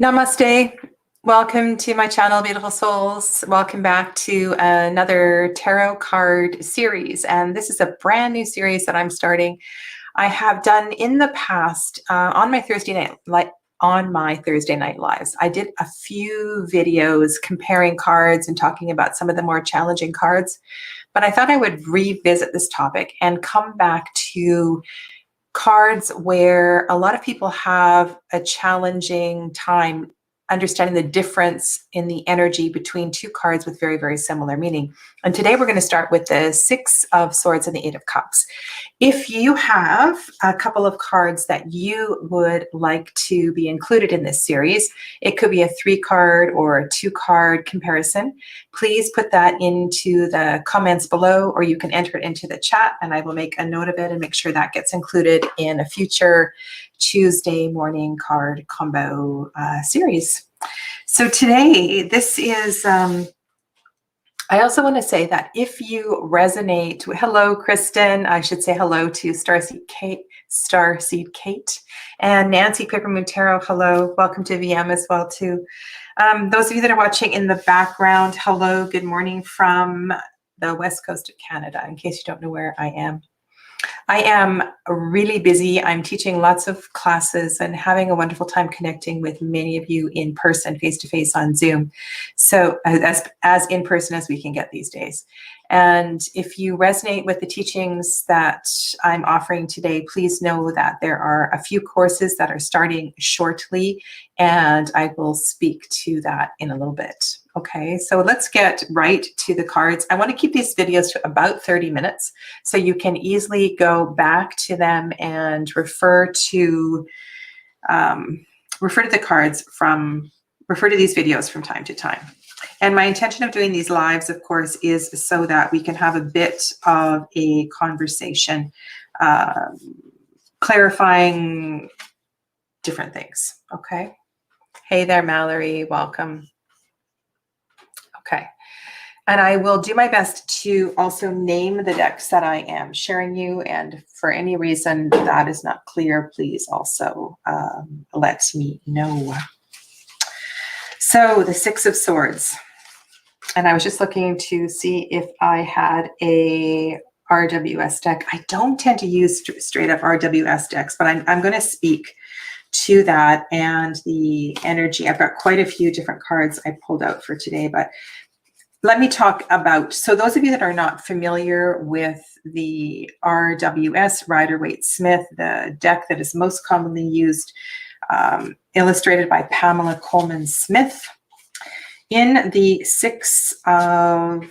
Namaste. Welcome to my channel, beautiful souls. Welcome back to another tarot card series. And this is a brand new series that I'm starting. I have done in the past on my Thursday night lives. I did a few videos comparing cards and talking about some of the more challenging cards. But I thought I would revisit this topic and come back to cards where a lot of people have a challenging time understanding the difference in the energy between two cards with very, very similar meaning. And today we're going to start with the Six of Swords and the Eight of Cups. If you have a couple of cards that you would like to be included in this series, it could be a 3-card or a 2-card comparison. Please put that into the comments below, or you can enter it into the chat and I will make a note of it and make sure that gets included in a future Tuesday morning card combo series. So today, this is, I also want to say that if you resonate, hello, Kristen, I should say hello to Starseed Kate, and Nancy Peppermoon Tarot, hello, welcome to VM as well too. Those of you that are watching in the background, hello, good morning from the west coast of Canada, in case you don't know where I am. I am really busy. I'm teaching lots of classes and having a wonderful time connecting with many of you in person, face-to-face on Zoom. So as in person as we can get these days. And if you resonate with the teachings that I'm offering today, please know that there are a few courses that are starting shortly, and I will speak to that in a little bit. Okay, so let's get right to the cards. I want to keep these videos to about 30 minutes so you can easily go back to them and refer to the cards refer to these videos from time to time. And my intention of doing these lives, of course, is so that we can have a bit of a conversation, clarifying different things. Okay. Hey there, Mallory. Welcome. Okay. And I will do my best to also name the decks that I am sharing you. And for any reason that is not clear, please also let me know. So the Six of Swords. And I was just looking to see if I had a RWS deck. I don't tend to use straight up RWS decks, but I'm going to speak to that and the energy. I've got quite a few different cards I pulled out for today, but let me talk about, so those of you that are not familiar with the RWS, Rider-Waite-Smith, the deck that is most commonly used, illustrated by Pamela Coleman Smith. In the Six of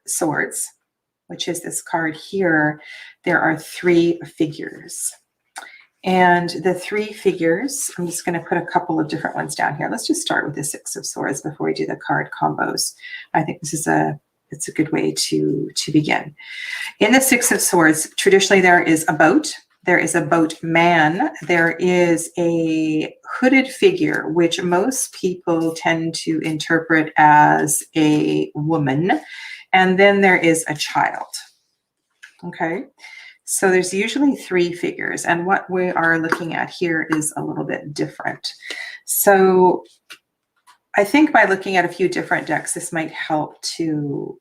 Swords, which is this card here, there are 3 figures. And the 3 figures, I'm just going to put a couple of different ones down here. Let's just start with the Six of Swords before we do the card combos. I think this is it's a good way to begin. In the Six of Swords, traditionally there is a boat. There is a boatman. There is a hooded figure, which most people tend to interpret as a woman. And then there is a child. Okay. So there's usually 3 figures, and what we are looking at here is a little bit different. So I think by looking at a few different decks, this might help to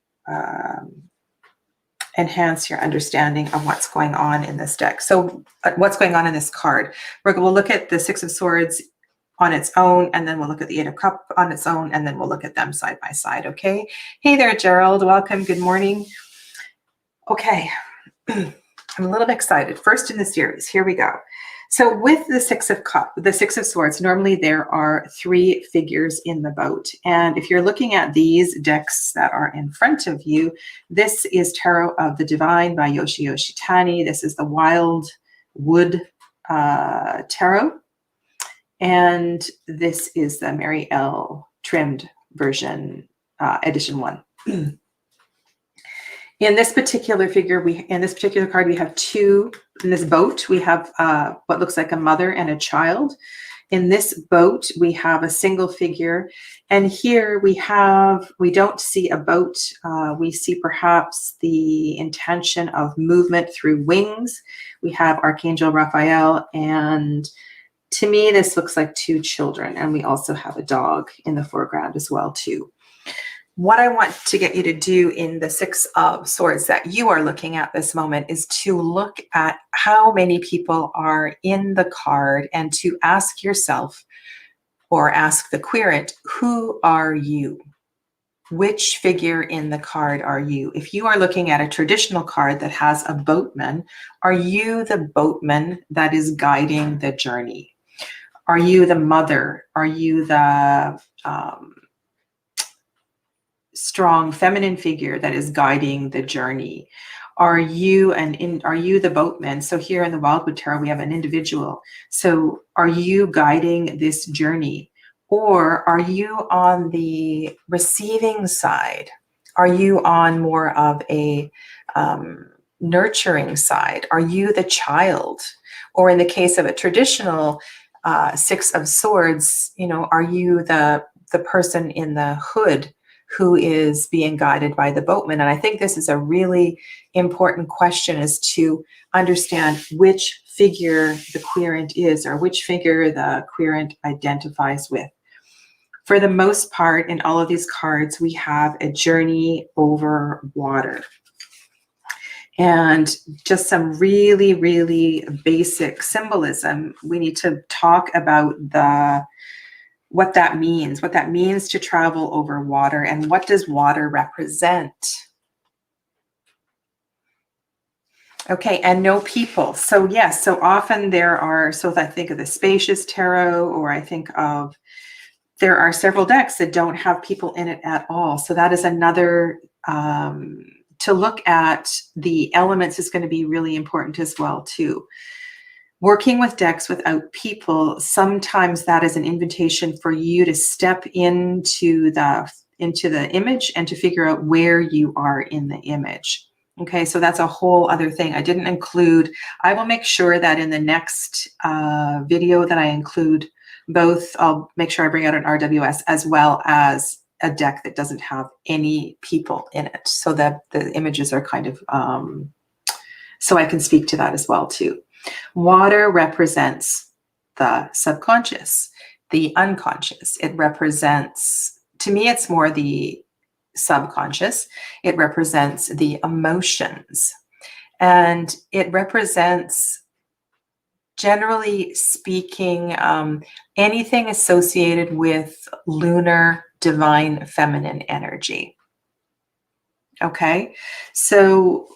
enhance your understanding of what's going on in this deck. So what's going on in this card? We'll look at the Six of Swords on its own, and then we'll look at the Eight of Cups on its own, and then we'll look at them side by side, okay? Hey there, Gerald. Welcome. Good morning. Okay. I'm a little bit excited. First in the series, here we go. So with the Six of Swords, normally there are 3 figures in the boat. And if you're looking at these decks that are in front of you, this is Tarot of the Divine by Yoshi Tani. This is the Wild Wood Tarot. And this is the Mary L. trimmed version, edition 1. In this particular figure, in this particular card, we have 2. In this boat, we have what looks like a mother and a child. In this boat, we have a single figure. And here we don't see a boat. We see perhaps the intention of movement through wings. We have Archangel Raphael and To me, this looks like two children, and we also have a dog in the foreground as well, too. What I want to get you to do in the Six of Swords that you are looking at this moment is to look at how many people are in the card and to ask yourself or ask the querent, who are you? Which figure in the card are you? If you are looking at a traditional card that has a boatman, are you the boatman that is guiding the journey? Are you the mother? Are you the strong feminine figure that is guiding the journey? Are you the boatman? So here in the Wildwood Tarot, we have an individual. So are you guiding this journey? Or are you on the receiving side? Are you on more of a nurturing side? Are you the child? Or in the case of a traditional Six of Swords, are you the person in the hood who is being guided by the boatman? And I think this is a really important question, is to understand which figure the querent is, or which figure the querent identifies with. For the most part, in all of these cards, we have a journey over water. And just some really, really basic symbolism. We need to talk about what that means to travel over water, and what does water represent? Okay, and no people. So yes, so often so if I think of the Spacious Tarot, or I think of, there are several decks that don't have people in it at all. So that is another, to look at the elements is going to be really important as well too. Working with decks without people, sometimes that is an invitation for you to step into the image and to figure out where you are in the image. Okay, so that's a whole other thing. I didn't include, I will make sure that in the next video that I include both, I'll make sure I bring out an RWS as well as a deck that doesn't have any people in it, so that the images are kind of, so I can speak to that as well too. Water represents the subconscious, the unconscious. It represents, to me, it's more the subconscious. It represents the emotions. And it represents, generally speaking, anything associated with lunar, divine, feminine energy. Okay, so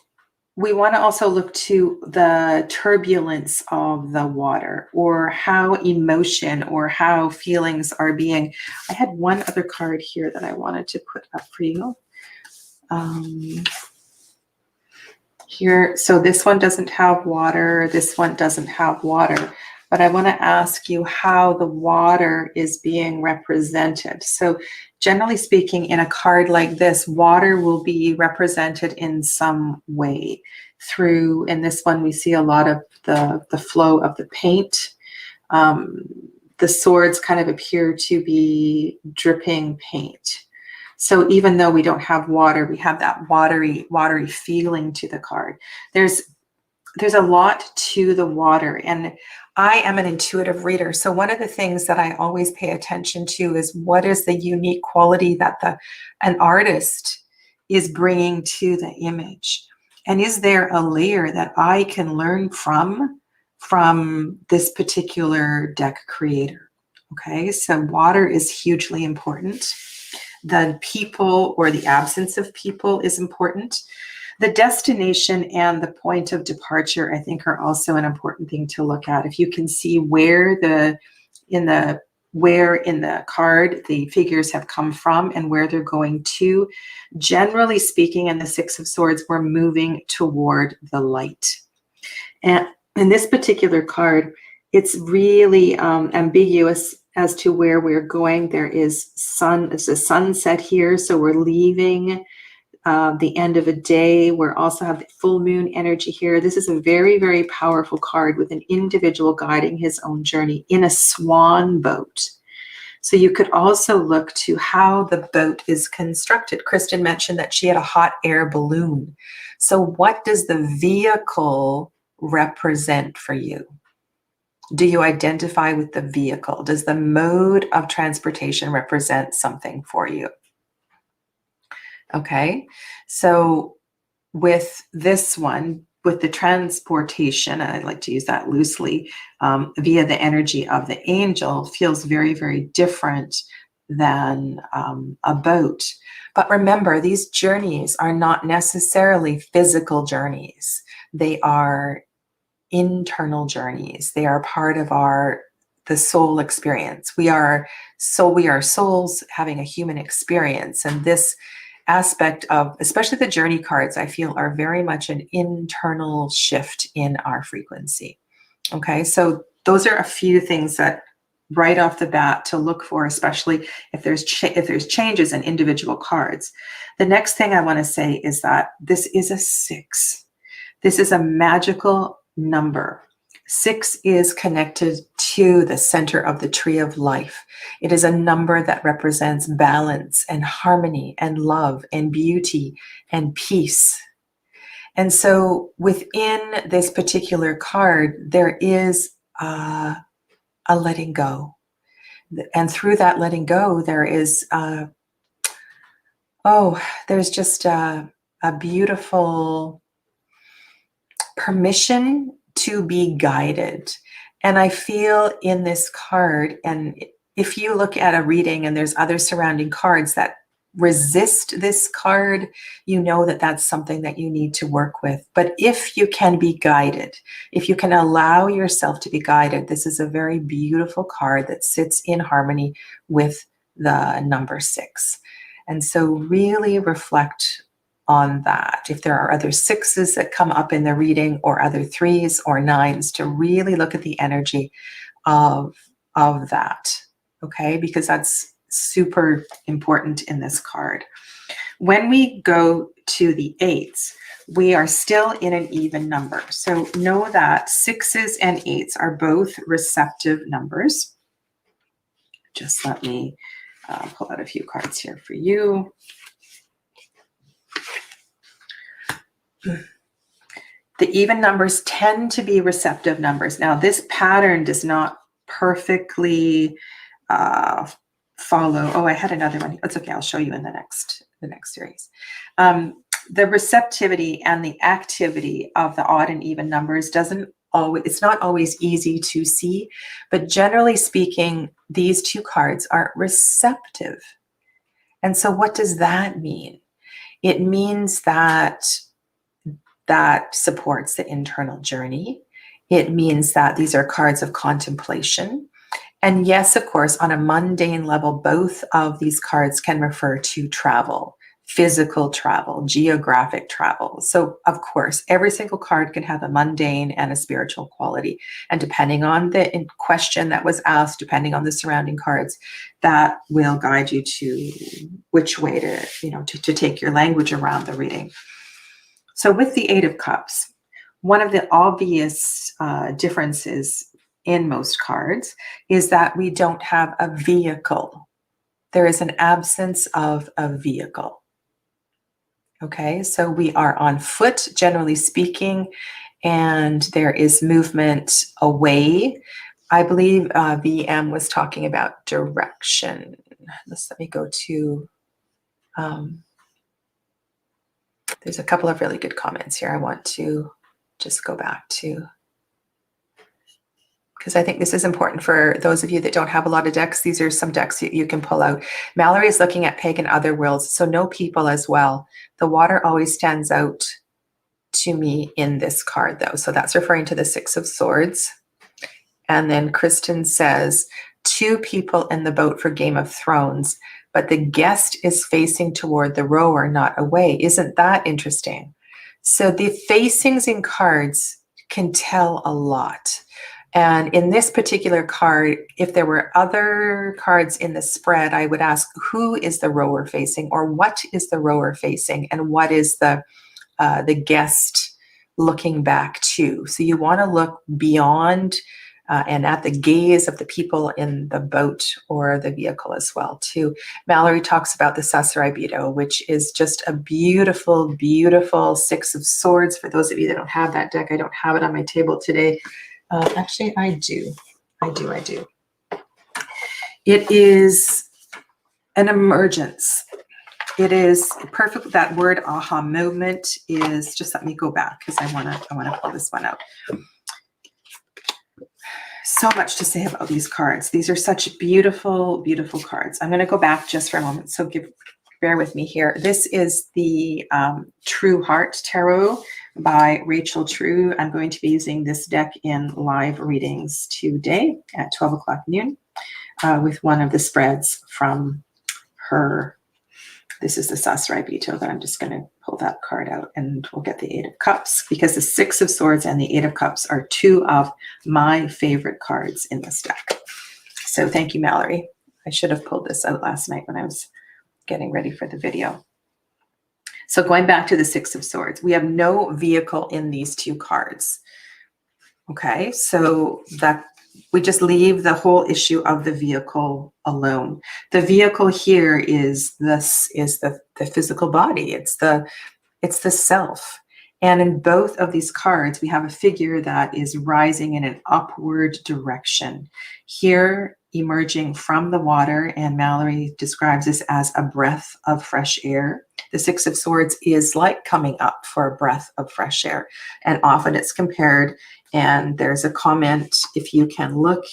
we want to also look to the turbulence of the water, or how emotion or how feelings are being. I had one other card here that I wanted to put up for you. Here, so this one doesn't have water, this one doesn't have water, but I want to ask you how the water is being represented. So generally speaking, in a card like this, water will be represented in some way. Through, in this one, we see a lot of the flow of the paint. The swords kind of appear to be dripping paint. So even though we don't have water, we have that watery feeling to the card. There's a lot to the water, and I am an intuitive reader. So one of the things that I always pay attention to is, what is the unique quality that an artist is bringing to the image? And is there a layer that I can learn from this particular deck creator? Okay, so water is hugely important. The people, or the absence of people, is important. The destination and the point of departure, I think, are also an important thing to look at. If you can see where in the card the figures have come from and where they're going to. Generally speaking, in the Six of Swords, we're moving toward the light. And in this particular card, it's really ambiguous as to where we're going. There is it's a sunset here, so we're leaving the end of a day. We also have the full moon energy here. This is a very, very powerful card with an individual guiding his own journey in a swan boat. So you could also look to how the boat is constructed. Kristen mentioned that she had a hot air balloon. So what does the vehicle represent for you? Do you identify with the vehicle? Does the mode of transportation represent something for you? Okay, so with this one, with the transportation, and I like to use that loosely, via the energy of the angel, feels very, very different than a boat. But remember, these journeys are not necessarily physical journeys. They are internal journeys. They are part of the soul experience. We are souls having a human experience, and this aspect of, especially the journey cards, I feel are very much an internal shift in our frequency. Okay, so those are a few things that right off the bat to look for, especially if there's changes in individual cards. The next thing I want to say is that this is a 6. This is a magical number. 6 is connected to the center of the tree of life. It is a number that represents balance and harmony and love and beauty and peace. And so within this particular card, there is a letting go. And through that letting go, there is, there's just a beautiful permission to be guided. And I feel in this card, and if you look at a reading and there's other surrounding cards that resist this card, you know that that's something that you need to work with. But if you can be guided, if you can allow yourself to be guided, this is a very beautiful card that sits in harmony with the number 6. And so really reflect on that. If there are other 6s that come up in the reading, or other 3s or 9s, to really look at the energy of that, okay? Because that's super important in this card. When we go to the 8s, we are still in an even number. So know that 6s and 8s are both receptive numbers. Just let me pull out a few cards here for you. The even numbers tend to be receptive numbers. Now, this pattern does not perfectly follow. Oh, I had another one. That's okay. I'll show you in the next series. The receptivity and the activity of the odd and even numbers it's not always easy to see, but generally speaking, these two cards are receptive. And so what does that mean? It means that supports the internal journey. It means that these are cards of contemplation. And yes, of course, on a mundane level, both of these cards can refer to travel, physical travel, geographic travel. So of course, every single card can have a mundane and a spiritual quality. And depending on the question that was asked, depending on the surrounding cards, that will guide you to which way to take your language around the reading. So with the 8 of Cups, one of the obvious differences in most cards is that we don't have a vehicle. There is an absence of a vehicle. Okay, so we are on foot, generally speaking, and there is movement away. I believe VM was talking about direction. Let me go to... there's a couple of really good comments here I want to just go back to, because I think this is important for those of you that don't have a lot of decks. These are some decks that you can pull out. Mallory is looking at pagan other worlds, so no people as well. The water always stands out to me in this card, though. So that's referring to the 6 of Swords. And then Kristen says, 2 people in the boat for Game of Thrones, but the guest is facing toward the rower, not away. Isn't that interesting? So the facings in cards can tell a lot. And in this particular card, if there were other cards in the spread, I would ask, who is the rower facing, or what is the rower facing, and what is the guest looking back to? So you want to look beyond and at the gaze of the people in the boat or the vehicle as well, too. Mallory talks about the Sasaribito, which is just a beautiful, beautiful 6 of Swords. For those of you that don't have that deck, I don't have it on my table today. Actually, I do. I do. It is an emergence. It is perfect. That word aha movement is, just let me go back because I want to pull this one out. So much to say about these cards. These are such beautiful, beautiful cards. I'm going to go back just for a moment. So bear with me here. This is the True Heart Tarot by Rachel True. I'm going to be using this deck in live readings today at 12 o'clock noon with one of the spreads from her. This is the Sasarai Bito, that I'm just going to pull that card out and we'll get the Eight of Cups, because the Six of Swords and the Eight of Cups are two of my favorite cards in this deck. So thank you, Mallory. I should have pulled this out last night when I was getting ready for the video. So going back to the Six of Swords, we have no vehicle in these two cards. Okay, so that we just leave the whole issue of the vehicle alone. The vehicle here is the physical body. It's the self. And in both of these cards, we have a figure that is rising in an upward direction. Here, emerging from the water, and Mallory describes this as a breath of fresh air. The Six of Swords is like coming up for a breath of fresh air. And often it's compared, and there's a comment, if you can look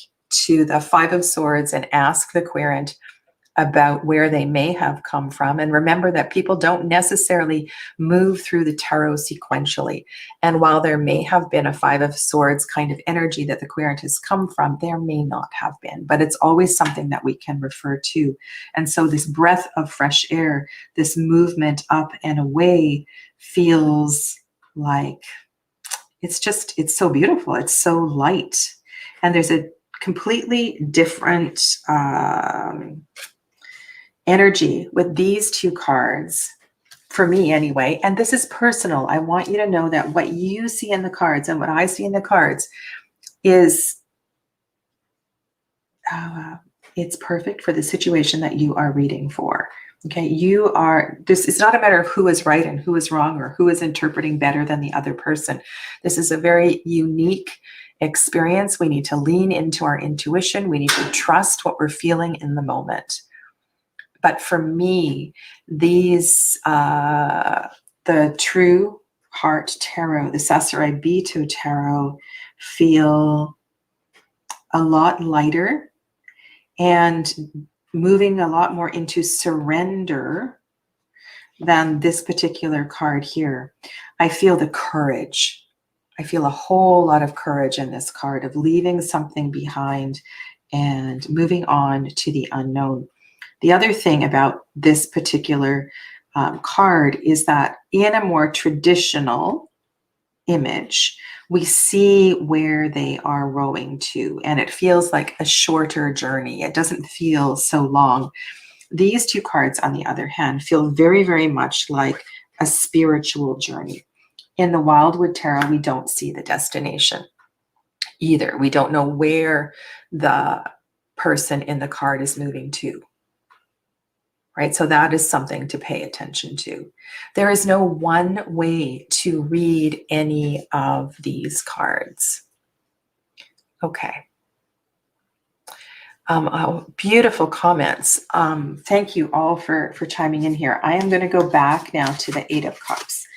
to the Five of Swords and ask the querent about where they may have come from. And remember that people don't necessarily move through the tarot sequentially. And while there may have been a Five of Swords kind of energy that the querent has come from, there may not have been, but it's always something that we can refer to. And so this breath of fresh air, this movement up and away, feels like it's so beautiful. It's so light. And there's a completely different energy with these two cards, for me anyway. And this is personal. I want you to know that what you see in the cards and what I see in the cards is it's perfect for the situation that you are reading for. Okay, it's not a matter of who is right and who is wrong or who is interpreting better than the other person. This is a very unique experience. We need to lean into our intuition. We need to trust what we're feeling in the moment. But for me, these, the True Heart Tarot, the Sasarai Bito Tarot, feel a lot lighter and moving a lot more into surrender than this particular card here. I feel the courage. I feel a whole lot of courage in this card of leaving something behind and moving on to the unknown. The other thing about this particular card is that in a more traditional image, we see where they are rowing to, and it feels like a shorter journey. It doesn't feel so long. These two cards, on the other hand, feel very, very much like a spiritual journey. In the Wildwood Tarot, we don't see the destination either. We don't know where the person in the card is moving to. Right? So that is something to pay attention to. There is no one way to read any of these cards. Okay. Beautiful comments. Thank you all for chiming in here. I am going to go back now to the Eight of Cups.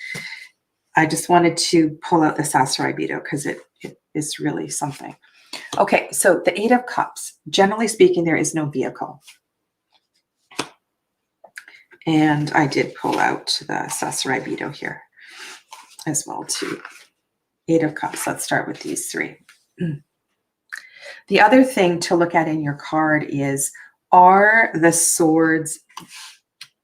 I just wanted to pull out the Sasarai Bito because it is really something. Okay, so the Eight of Cups. Generally speaking, there is no vehicle. And I did pull out the Sasarai Bito here as well too. Eight of Cups. Let's start with these three. The other thing to look at in your card is, are the swords,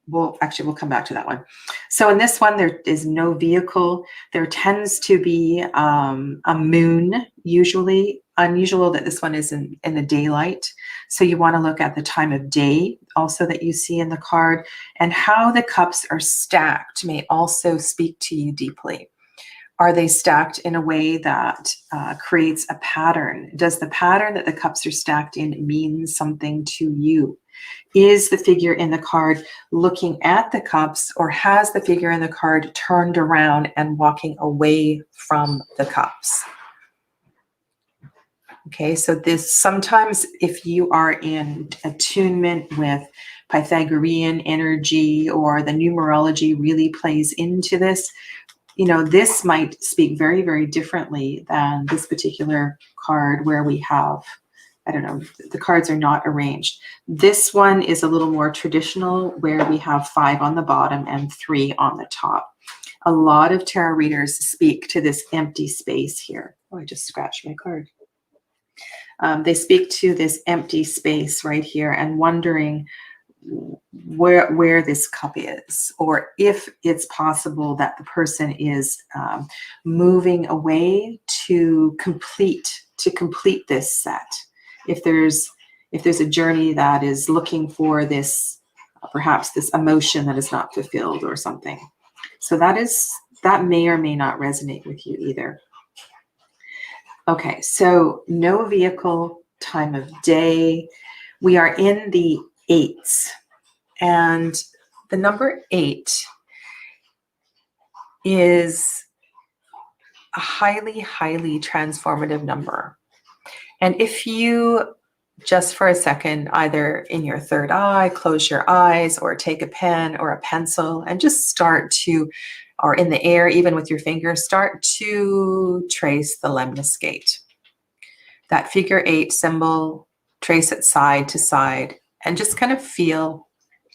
we'll come back to that one. So in this one, there is no vehicle. There tends to be a moon, usually. Unusual that this one is in the daylight. So you want to look at the time of day also that you see in the card, and how the cups are stacked may also speak to you deeply. Are they stacked in a way that creates a pattern? Does the pattern that the cups are stacked in mean something to you? Is the figure in the card looking at the cups, or has the figure in the card turned around and walking away from the cups? Okay, so this sometimes if you are in attunement with Pythagorean energy or the numerology really plays into this, this might speak very, very differently than this particular card where we have, I don't know, the cards are not arranged. This one is a little more traditional where we have 5 on the bottom and 3 on the top. A lot of tarot readers speak to this empty space here. Oh, I just scratched my card. They speak to this empty space right here and wondering where this cup is, or if it's possible that the person is moving away to complete this set. If there's a journey that is looking for this, perhaps this emotion that is not fulfilled or something. So that may or may not resonate with you either. Okay, so no vehicle, time of day. We are in the 8s, and the number 8 is a highly, highly transformative number. And if you just for a second, either in your third eye, close your eyes, or take a pen or a pencil and just start to, or in the air, even with your fingers, start to trace the lemniscate. That figure 8 symbol, trace it side to side and just kind of feel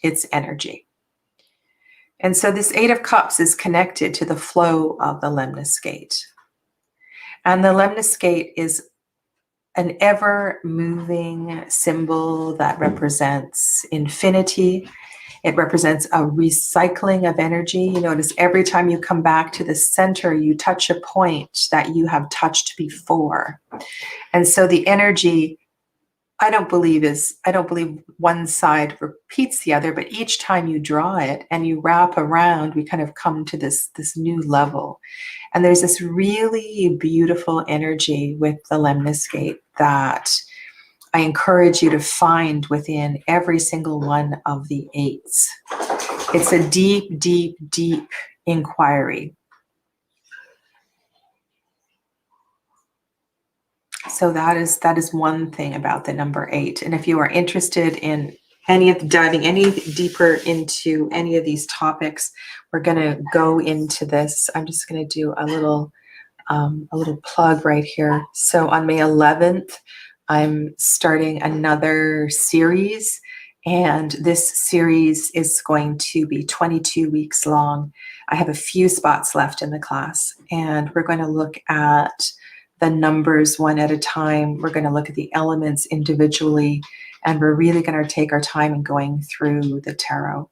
its energy. And so this 8 of Cups is connected to the flow of the lemniscate. And the lemniscate is an ever-moving symbol that represents infinity. It represents a recycling of energy. You notice every time you come back to the center, you touch a point that you have touched before. And so the energy, I don't believe one side repeats the other, but each time you draw it and you wrap around, we kind of come to this new level. And there's this really beautiful energy with the lemniscate that I encourage you to find within every single one of the 8s. It's a deep, deep, deep inquiry. So that is one thing about the number 8. And if you are interested in diving any deeper into any of these topics, we're going to go into this. I'm just going to do a little plug right here. So on May 11th, I'm starting another series, and this series is going to be 22 weeks long. I have a few spots left in the class, and we're going to look at the numbers one at a time. We're going to look at the elements individually, and we're really going to take our time in going through the tarot.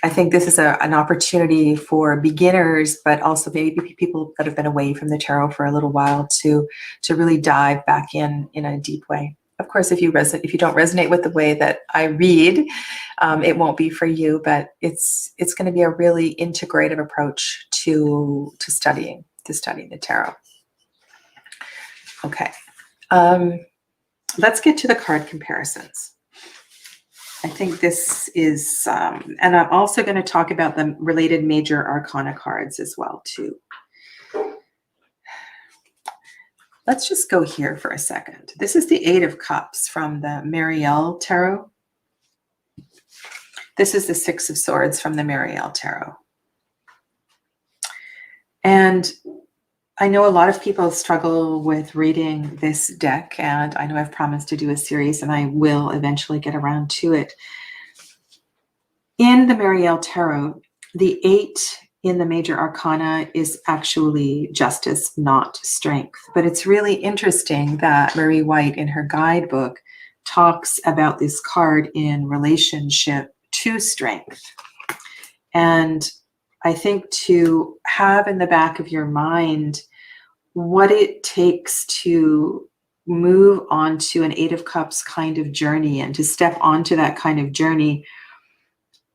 I think this is an opportunity for beginners, but also maybe people that have been away from the tarot for a little while to really dive back in a deep way. Of course, if you don't resonate with the way that I read, it won't be for you. But it's going to be a really integrative approach to studying the tarot. Okay, let's get to the card comparisons. I think this is, and I'm also going to talk about the related major arcana cards as well, too. Let's just go here for a second. This is the 8 of Cups from the Marielle Tarot. This is the 6 of Swords from the Marielle Tarot. And I know a lot of people struggle with reading this deck, and I know I've promised to do a series, and I will eventually get around to it. In the Marielle Tarot, the 8 in the major arcana is actually justice, not strength. But it's really interesting that Marie White in her guidebook talks about this card in relationship to strength. And I think to have in the back of your mind what it takes to move onto an 8 of Cups kind of journey and to step onto that kind of journey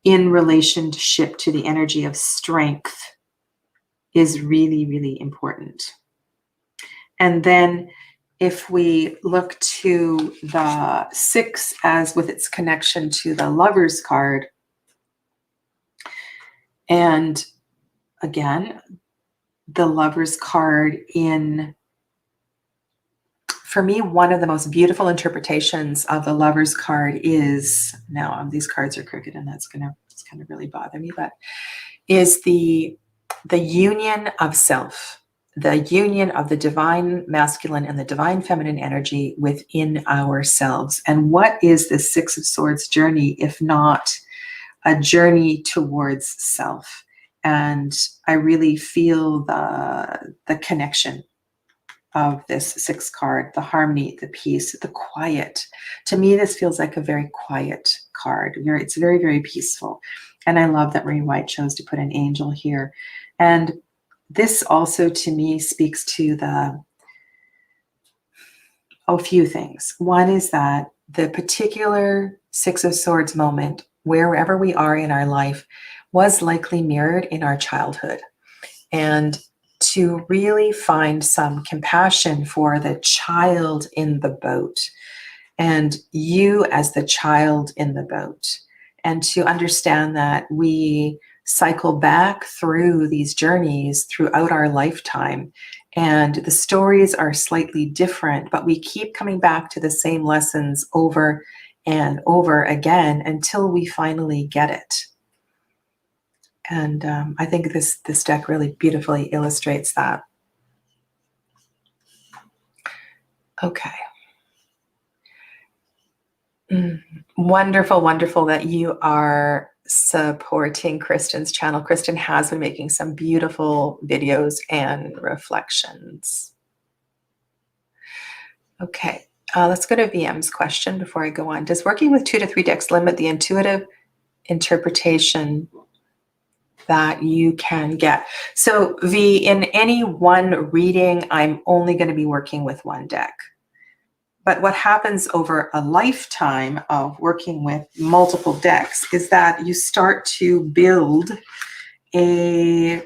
in relationship to the energy of strength is really, really important. And then if we look to the 6 as with its connection to the Lover's card, and again, the Lover's card in for me, one of the most beautiful interpretations of the Lover's card is, now these cards are crooked and it's kind of really bother me, but is the union of self, the union of the divine masculine and the divine feminine energy within ourselves. And what is this Six of Swords journey if not a journey towards self? And I really feel the connection of this sixth card, the harmony, the peace, the quiet. To me, this feels like a very quiet card. It's very, very peaceful. And I love that Marie White chose to put an angel here. And this also, to me, speaks to a few things. One is that the particular Six of Swords moment, wherever we are in our life, was likely mirrored in our childhood. And to really find some compassion for the child in the boat and you as the child in the boat, and to understand that we cycle back through these journeys throughout our lifetime, and the stories are slightly different, but we keep coming back to the same lessons over and over again until we finally get it. And I think this deck really beautifully illustrates that. Okay. Wonderful, wonderful that you are supporting Kristen's channel. Kristen has been making some beautiful videos and reflections. Okay, let's go to VM's question before I go on. Does working with 2 to 3 decks limit the intuitive interpretation that you can get? So V, in any one reading, I'm only going to be working with 1 deck. But what happens over a lifetime of working with multiple decks is that you start to build a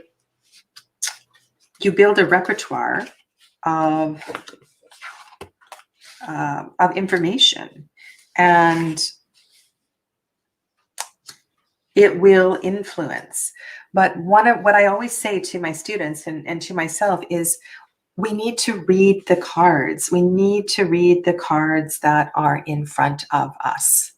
repertoire of information, and it will influence. But what I always say to my students and to myself is, we need to read the cards. We need to read the cards that are in front of us.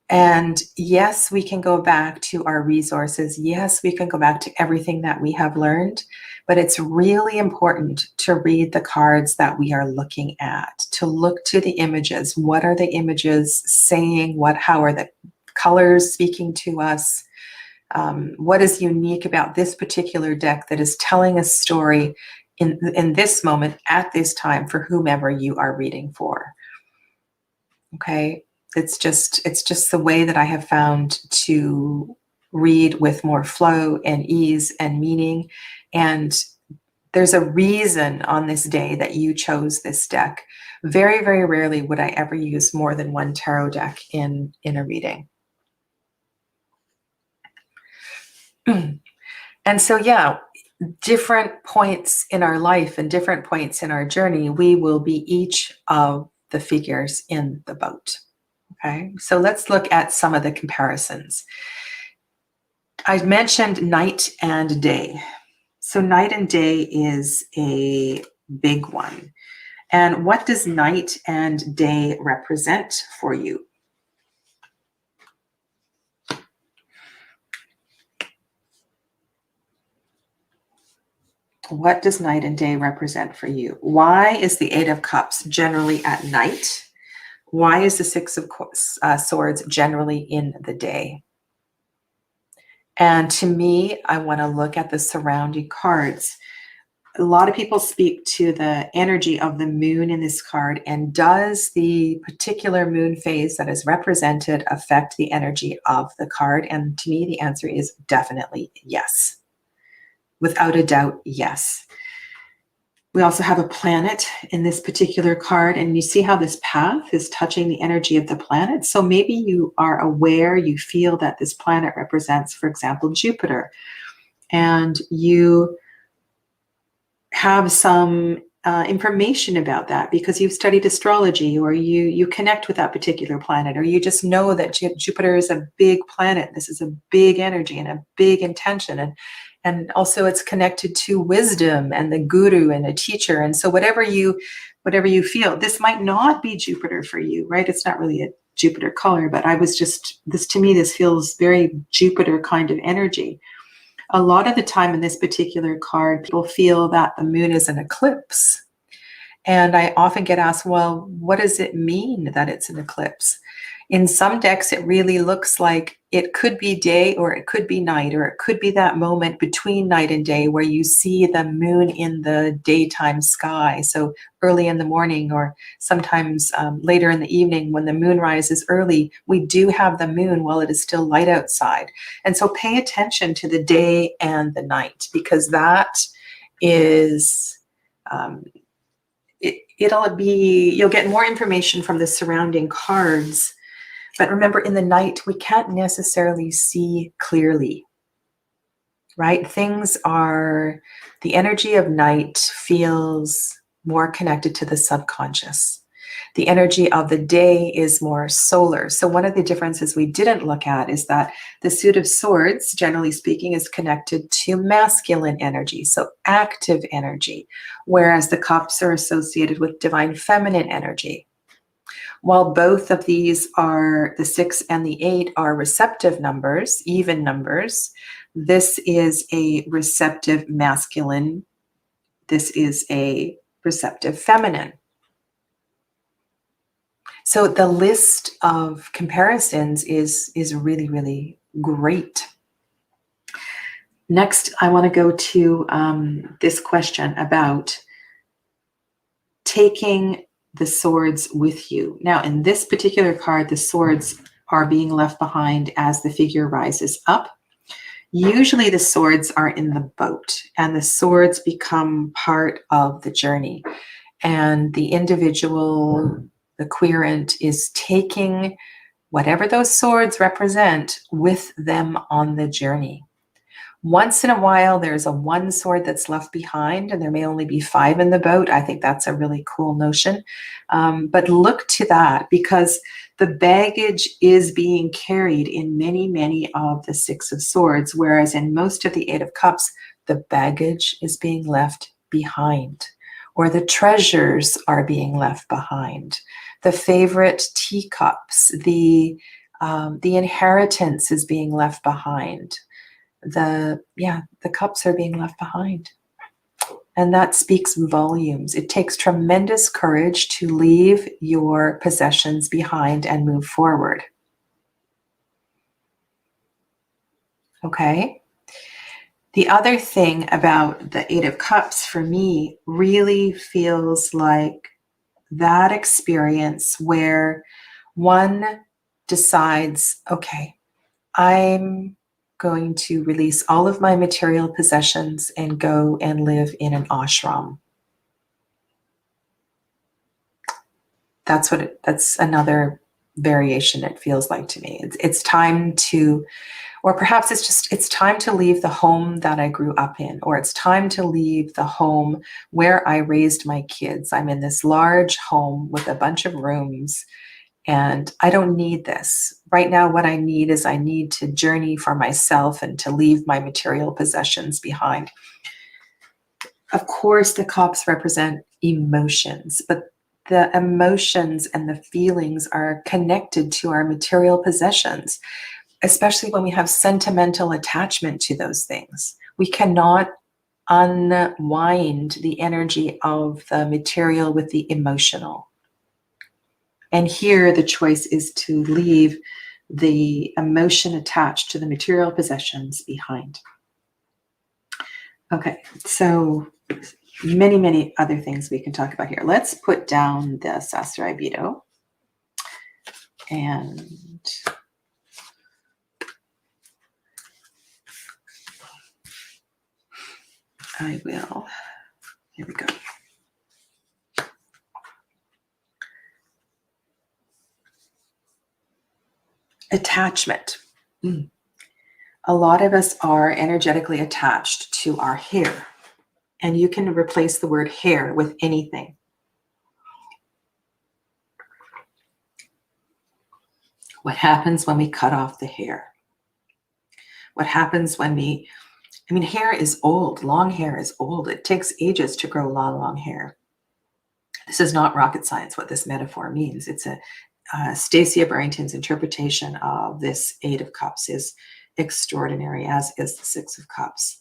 And yes, we can go back to our resources. Yes, we can go back to everything that we have learned, but it's really important to read the cards that we are looking at, to look to the images. What are the images saying? How are the colors speaking to us? What is unique about this particular deck that is telling a story in this moment, at this time, for whomever you are reading for? Okay, it's just the way that I have found to read with more flow and ease and meaning. And there's a reason on this day that you chose this deck. Very, very rarely would I ever use more than 1 tarot deck in a reading. And so, yeah, different points in our life and different points in our journey, we will be each of the figures in the boat. Okay, so let's look at some of the comparisons. I mentioned night and day. So night and day is a big one. And what does night and day represent for you? What does night and day represent for you? Why is the 8 of Cups generally at night? Why is the 6 of Swords generally in the day? And to me, I want to look at the surrounding cards. A lot of people speak to the energy of the moon in this card, and does the particular moon phase that is represented affect the energy of the card? And to me, the answer is definitely yes. Without a doubt, yes. We also have a planet in this particular card, and you see how this path is touching the energy of the planet. So maybe you are aware, you feel that this planet represents, for example, Jupiter, and you have some information about that because you've studied astrology, or you connect with that particular planet, or you just know that Jupiter is a big planet. This is a big energy and a big intention, and also it's connected to wisdom and the guru and a teacher. And so whatever you whatever you feel. This might not be Jupiter for you, right? It's not really a Jupiter color, but this to me, this feels very Jupiter kind of energy. A lot of the time in this particular card, people feel that the moon is an eclipse. And I often get asked, well, what does it mean that it's an eclipse? In some decks, it really looks like it could be day or it could be night, or it could be that moment between night and day where you see the moon in the daytime sky. So early in the morning, or sometimes later in the evening when the moon rises early, we do have the moon while it is still light outside. And so pay attention to the day and the night, because that is... you'll get more information from the surrounding cards. But remember, in the night, we can't necessarily see clearly, right? The energy of night feels more connected to the subconscious. The energy of the day is more solar. So one of the differences we didn't look at is that the Suit of Swords, generally speaking, is connected to masculine energy, so active energy, whereas the Cups are associated with divine feminine energy. While both of these are, the 6 and the 8 are receptive numbers, even numbers, this is a receptive masculine. This is a receptive feminine. So the list of comparisons is really, really great. Next, I want to go to this question about taking the swords with you. Now, in this particular card, the swords are being left behind as the figure rises up. Usually the swords are in the boat, and the swords become part of the journey. And the individual, the querent, is taking whatever those swords represent with them on the journey. Once in a while, there's a one sword that's left behind, and there may only be 5 in the boat. I think that's a really cool notion. But look to that, because the baggage is being carried in many, many of the 6 of Swords, whereas in most of the 8 of Cups, the baggage is being left behind, or the treasures are being left behind. The favorite teacups, the inheritance is being left behind. The cups are being left behind. And that speaks volumes. It takes tremendous courage to leave your possessions behind and move forward. Okay? The other thing about the 8 of Cups for me really feels like that experience where one decides, okay, I'm going to release all of my material possessions and go and live in an ashram. That's another variation it feels like to me. It's time to, or perhaps it's time to leave the home that I grew up in, or it's time to leave the home where I raised my kids. I'm in this large home with a bunch of rooms, and I don't need this. Right now, what I need to journey for myself and to leave my material possessions behind. Of course, the cups represent emotions, but the emotions and the feelings are connected to our material possessions, especially when we have sentimental attachment to those things. We cannot unwind the energy of the material with the emotional. And here the choice is to leave the emotion attached to the material possessions behind. Okay, so many, many other things we can talk about here. Let's put down the Sastra Ibido. And I will, here we go. Attachment. A lot of us are energetically attached to our hair, and you can replace the word hair with anything. What happens when we cut off the hair? What happens when hair is old. Long hair is old. It takes ages to grow long, long hair. This is not rocket science, what this metaphor means. It's Stacia Barrington's interpretation of this Eight of Cups is extraordinary, as is the Six of Cups.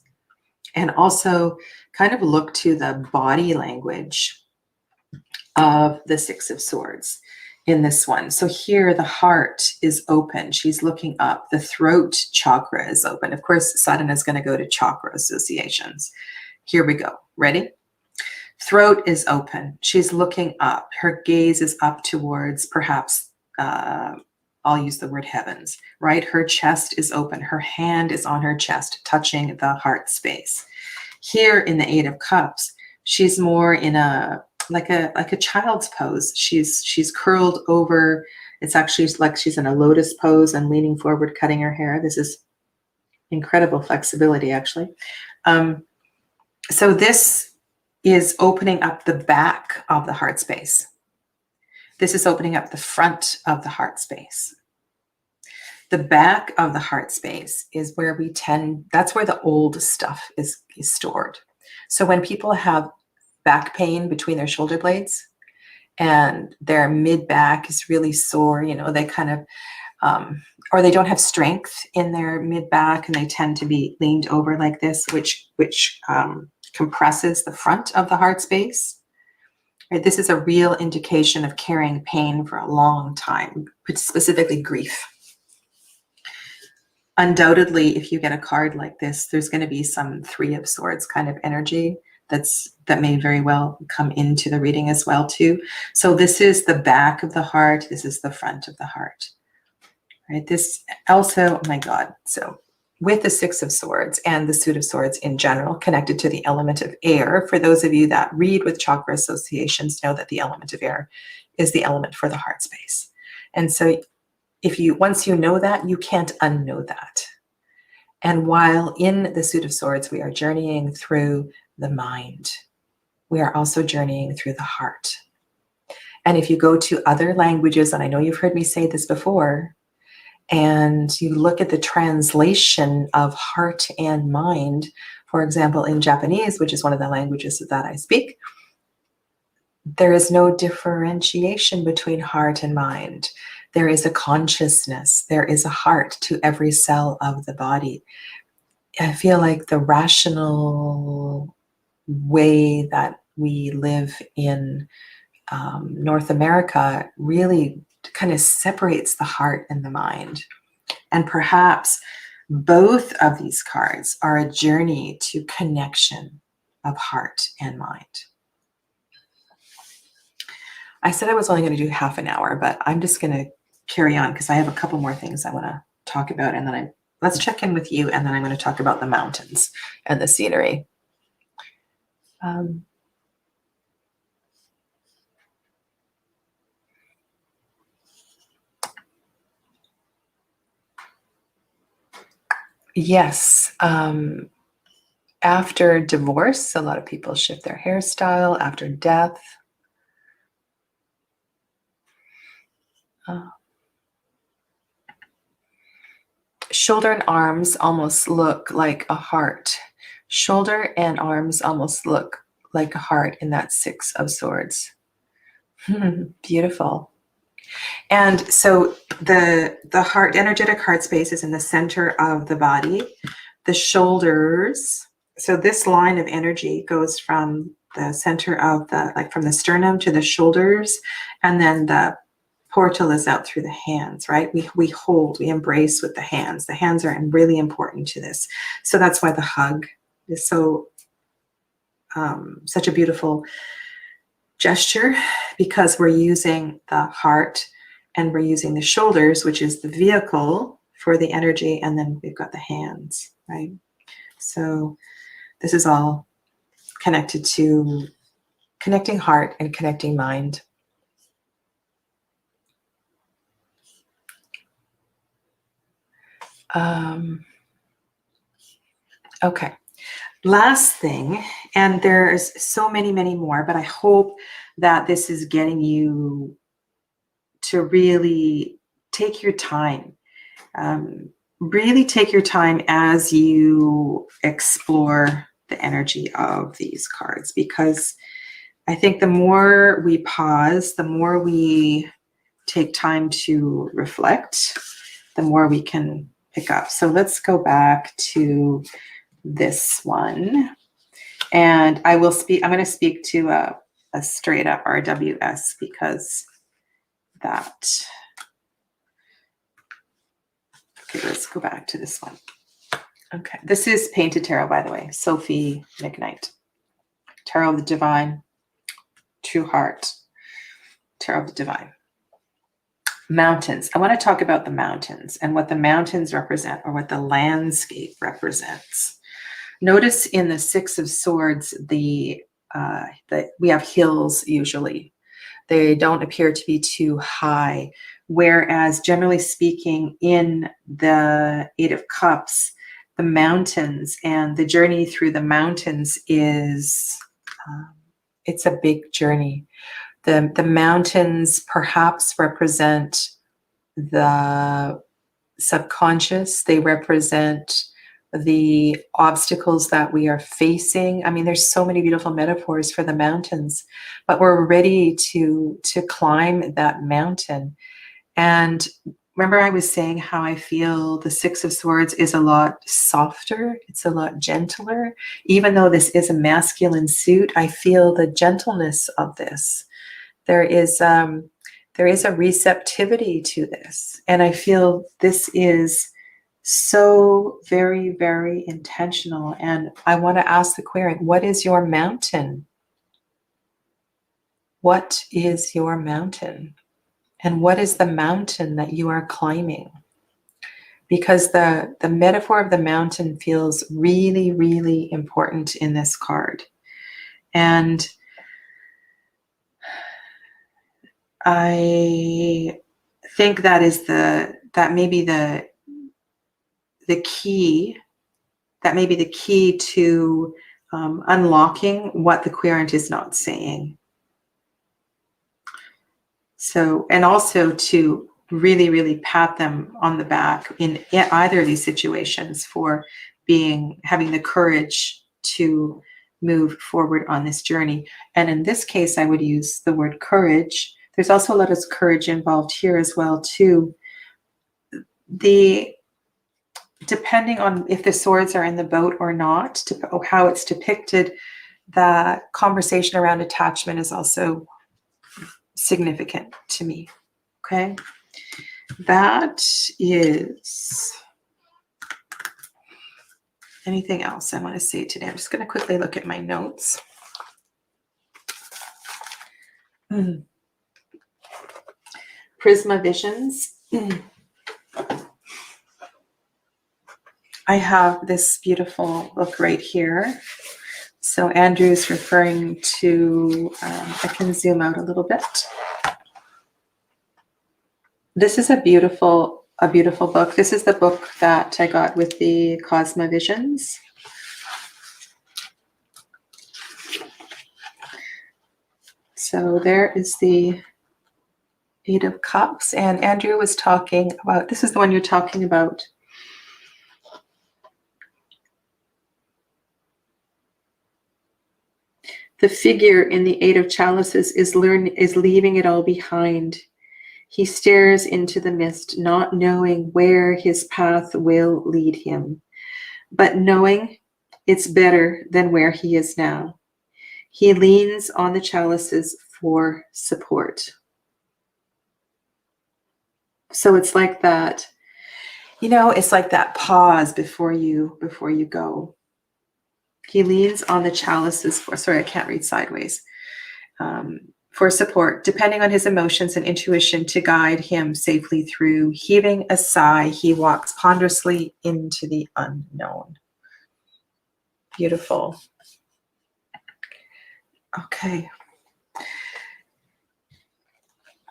And also kind of look to the body language of the Six of Swords in this one. So here the heart is open. She's looking up. The throat chakra is open. Of course, Sadhana is going to go to chakra associations. Here we go. Ready? Throat is open. She's looking up. Her gaze is up towards perhaps, I'll use the word heavens, right? Her chest is open. Her hand is on her chest, touching the heart space. Here in the Eight of Cups, she's more in a like a child's pose. She's curled over. It's actually like she's in a lotus pose and leaning forward, cutting her hair. This is incredible flexibility, actually. So this is opening up the back of the heart space. This is opening up the front of the heart space. The back of the heart space is where that's where the old stuff is stored. So when people have back pain between their shoulder blades and their mid back is really sore, they kind of, or they don't have strength in their mid back and they tend to be leaned over like this, which compresses the front of the heart space. Right? This is a real indication of carrying pain for a long time, specifically grief. Undoubtedly, if you get a card like this, there's going to be some Three of Swords kind of energy that may very well come into the reading as well too. So this is the back of the heart. This is the front of the heart. Right? This also, oh my God. So with the Six of Swords and the Suit of Swords in general, connected to the element of air, for those of you that read with chakra associations, know that the element of air is the element for the heart space. And so once you know that, you can't unknow that. And while in the Suit of Swords, we are journeying through the mind, we are also journeying through the heart. And if you go to other languages, and I know you've heard me say this before, and you look at the translation of heart and mind, for example, in Japanese, which is one of the languages that I speak, there is no differentiation between heart and mind. There is a consciousness. There is a heart to every cell of the body. I feel like the rational way that we live in North America really kind of separates the heart and the mind. And perhaps both of these cards are a journey to connection of heart and mind. I said I was only going to do half an hour, but I'm just going to carry on because I have a couple more things I want to talk about. And then let's check in with you. And then I'm going to talk about the mountains and the scenery. Yes. After divorce, a lot of people shift their hairstyle. After death. Shoulder and arms almost look like a heart. Shoulder and arms almost look like a heart in that Six of Swords. Beautiful. And so the heart, energetic heart space is in the center of the body. The shoulders, so this line of energy goes from the center of from the sternum to the shoulders, and then the portal is out through the hands, right? We hold, we embrace with the hands. The hands are really important to this. So that's why the hug is such a beautiful gesture, because we're using the heart and we're using the shoulders, which is the vehicle for the energy, and then we've got the hands, right? So this is all connected to connecting heart and connecting mind. Okay. Last thing, and there's so many, many more, but I hope that this is getting you to really take your time. Really take your time as you explore the energy of these cards, because I think the more we pause, the more we take time to reflect, the more we can pick up. So let's go back to this one. And I'm going to speak to a straight up RWS because that. Okay, let's go back to this one. Okay, this is Painted Tarot, by the way. Sophie McKnight. Tarot of the Divine. True Heart. Tarot of the Divine. Mountains. I want to talk about the mountains and what the mountains represent, or what the landscape represents. Notice in the Six of Swords, we have hills usually. They don't appear to be too high. Whereas generally speaking, in the Eight of Cups, the mountains and the journey through the mountains is, it's a big journey. The mountains perhaps represent the subconscious. They represent the obstacles that we are facing. I mean, there's so many beautiful metaphors for the mountains, but we're ready to climb that mountain. And remember, I was saying how I feel the Six of Swords is a lot softer. It's a lot gentler. Even though this is a masculine suit, I feel the gentleness of this. There is a receptivity to this. And I feel this is so very, very intentional. And I want to ask the Aquarian, what is your mountain? What is your mountain? And what is the mountain that you are climbing? Because the metaphor of the mountain feels really, really important in this card. And I think that is the key to unlocking what the querent is not saying. So, and also to really, really pat them on the back in either of these situations for having the courage to move forward on this journey. And in this case, I would use the word courage. There's also a lot of courage involved here as well, too. Depending on if the swords are in the boat or not, how it's depicted, the conversation around attachment is also significant to me. Okay, that is anything else I want to say today. I'm just going to quickly look at my notes. Prisma Visions. I have this beautiful book right here. So Andrew's referring to, I can zoom out a little bit. This is a beautiful book. This is the book that I got with the Cosma Visions. So there is the Eight of Cups. And Andrew was talking about, this is the one you're talking about. The figure in the Eight of Chalices is leaving it all behind. He stares into the mist, not knowing where his path will lead him, but knowing it's better than where he is now. He leans on the chalices for support. So it's like that, it's like that pause before you go. He leans on the chalices sorry, I can't read sideways, for support, depending on his emotions and intuition to guide him safely through. Heaving a sigh, he walks ponderously into the unknown. Beautiful. Okay.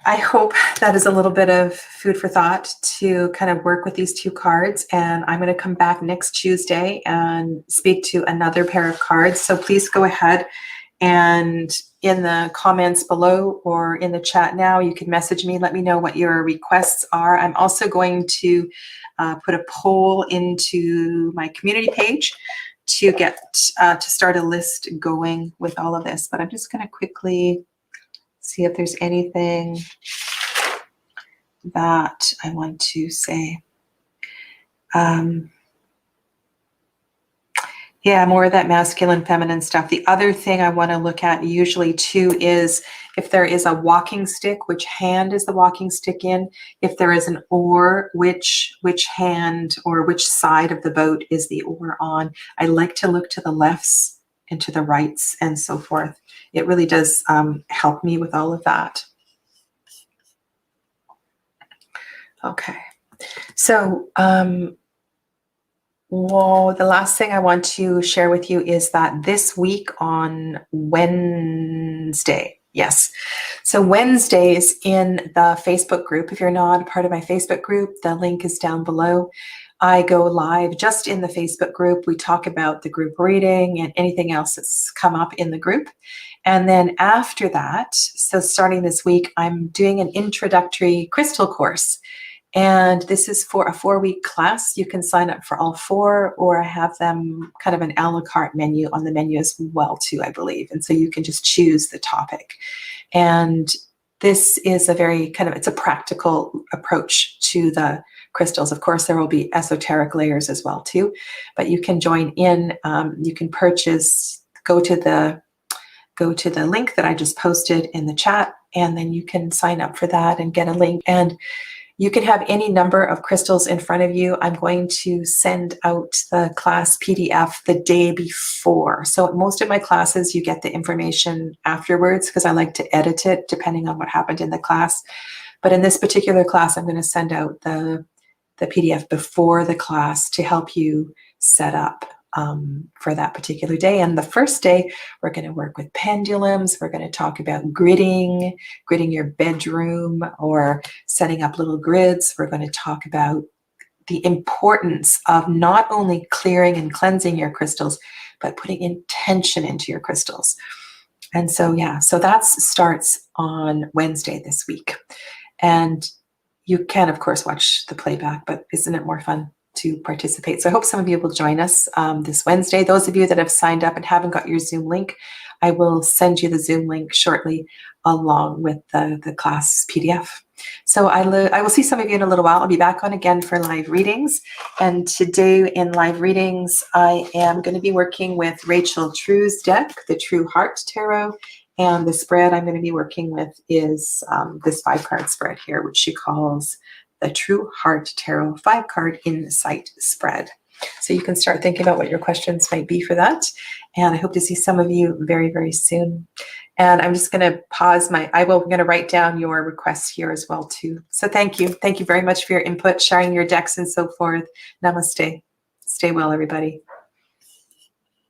I hope that is a little bit of food for thought to kind of work with these two cards. And I'm going to come back next Tuesday and speak to another pair of cards. So please go ahead and in the comments below or in the chat now, you can message me. Let me know what your requests are. I'm also going to put a poll into my community page to get to start a list going with all of this, but I'm just going to quickly see if there's anything that I want to say. Yeah, more of that masculine, feminine stuff. The other thing I want to look at usually too is if there is a walking stick, which hand is the walking stick in? If there is an oar, which hand or which side of the boat is the oar on? I like to look to the lefts and to the rights and so forth. It really does help me with all of that. Okay, so well, the last thing I want to share with you is that this week on Wednesday, yes. So Wednesdays in the Facebook group, if you're not part of my Facebook group, the link is down below. I go live just in the Facebook group. We talk about the group reading and anything else that's come up in the group. And then after that, so starting this week, I'm doing an introductory crystal course. And this is for a 4-week class. You can sign up for all 4, or I have them kind of an a la carte menu on the menu as well too, I believe. And so you can just choose the topic. And this is a very kind of, it's a practical approach to the crystals. Of course, there will be esoteric layers as well too, but you can join in, you can purchase, go to the link that I just posted in the chat, and then you can sign up for that and get a link. And you can have any number of crystals in front of you. I'm going to send out the class PDF the day before. So most of my classes, you get the information afterwards because I like to edit it depending on what happened in the class. But in this particular class, I'm going to send out the PDF before the class to help you set up for that particular day. And the first day, we're going to work with pendulums. We're going to talk about gridding your bedroom or setting up little grids. We're going to talk about the importance of not only clearing and cleansing your crystals, but putting intention into your crystals. And so, yeah, so that starts on Wednesday this week. And you can, of course, watch the playback, but isn't it more fun to participate? So I hope some of you will join us this Wednesday. Those of you that have signed up and haven't got your Zoom link, I will send you the Zoom link shortly along with the class PDF. So I will see some of you in a little while. I'll be back on again for live readings. And today in live readings, I am going to be working with Rachel True's deck, the True Heart Tarot. And the spread I'm going to be working with is this 5-card spread here, which she calls the True Heart Tarot 5-card Insight Spread. So you can start thinking about what your questions might be for that. And I hope to see some of you very, very soon. And I'm just going to pause I'm going to write down your requests here as well too. So thank you. Thank you very much for your input, sharing your decks and so forth. Namaste. Stay well, everybody.